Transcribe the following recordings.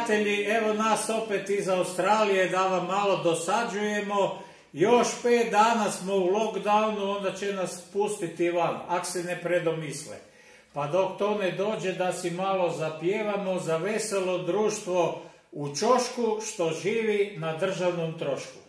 prijatelji, evo nas opet iz Australije da vam malo dosađujemo. Još 5 dana smo u lockdownu, onda će nas pustiti van, ak se ne predomisle. Pa dok to ne dođe da si malo zapjevamo za veselo društvo u ćošku što živi na državnom trošku.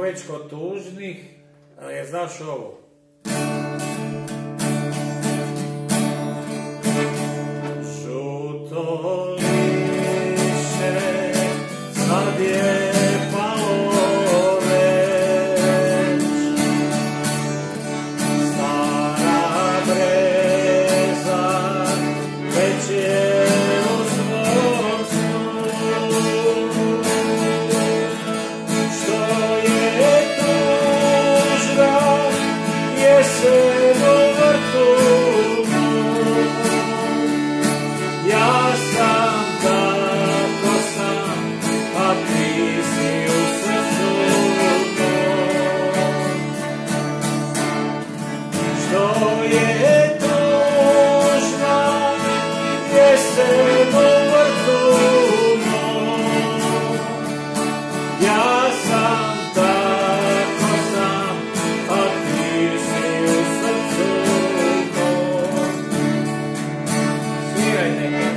Već kod tužnih, je znaš ovo. Žuto lišće, sad je palo već, stara breza, već je u svom snu, što je jesen u vrtu mom. Ja sam tako sam, a ti si u srcu mom. Sviraj neke.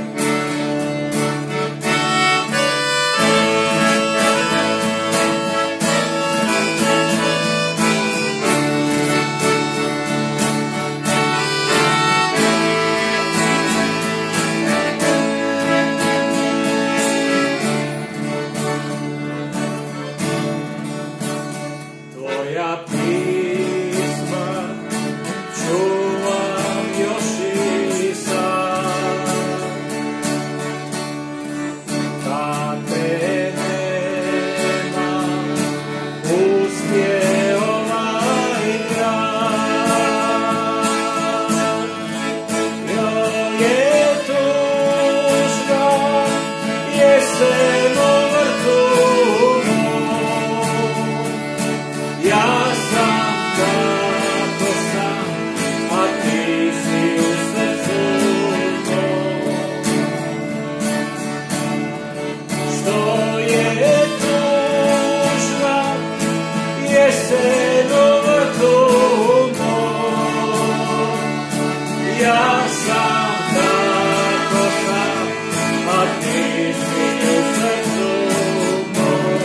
Tvoja pisma čuvam još i sad, kad te nema uspije ovaj grad. Joj je tužba, jesen u vrtu mom. Ja sam kako sam, a ti si u srcu mom. Što je tužba, jesen u vrtu mom. Ja sam kako sam, a ti si u srcu mom.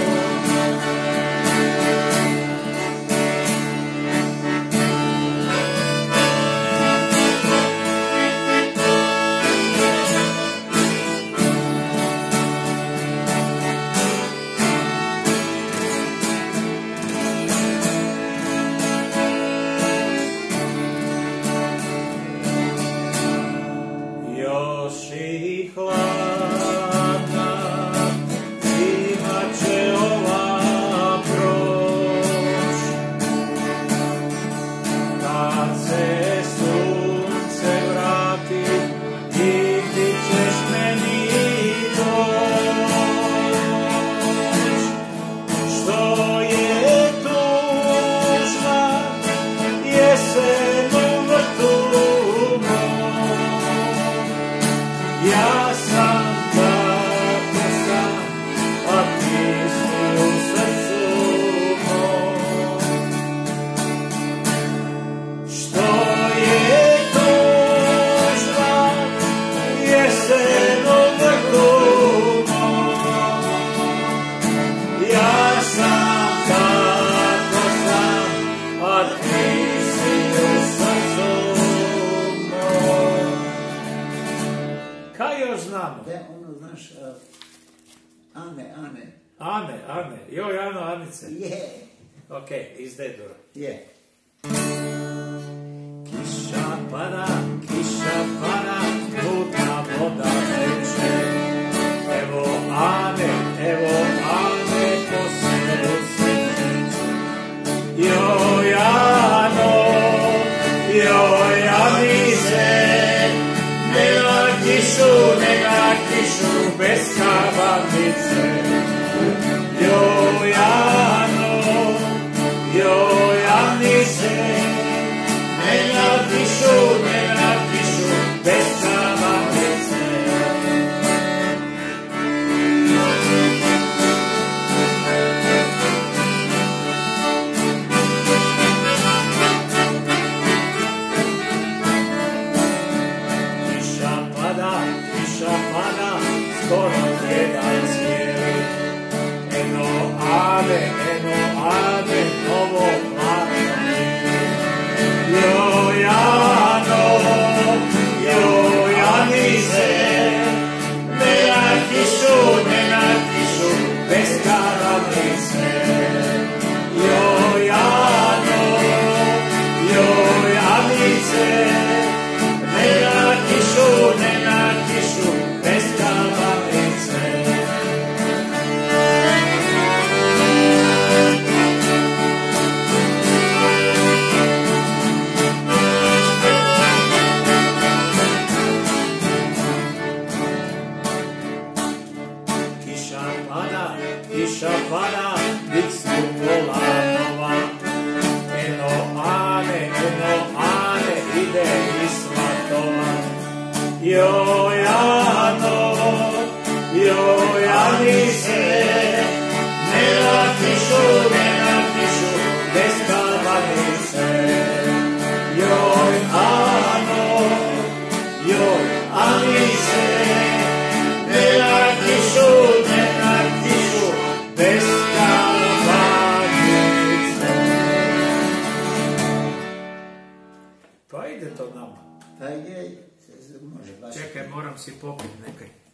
Još i hladna zima će ova proć, kad se sunce vrati i ti ćeš meni doć. Što je tužna jesen u vrtu mom. Ja sam tako sam, a ti si u srcu mom. Što je tužba, jesen u vrtu mom. Ja sam tako sam, a ti si u srcu mom. Kaj još znamo? Da, ono, znaš, Ane. Ane. Joj, Ano, Anice. Je. Ok, iz D-dura. Je. Kiša pada, mutna voda teče. Evo Ane, po selu se neće. Joj, Ano, joj, Anice, nema kišu bez kavanice. Joj, Ano, joj, Anice, nema kišu bez kavanice. Kiša pada, skoro jedan cijeli. Eno Ane, novo mlado. Joj, Ano, joj, Anice, nema kišu bez kavanice. Joj, Ano, joj, Anice, nema kišu bez kavanice. Kiša pada, bit su polanova. Eno Ane, ide i svatova. Joj, Ano, Pa je, može baš. Čekaj, moram si popiti nekaj.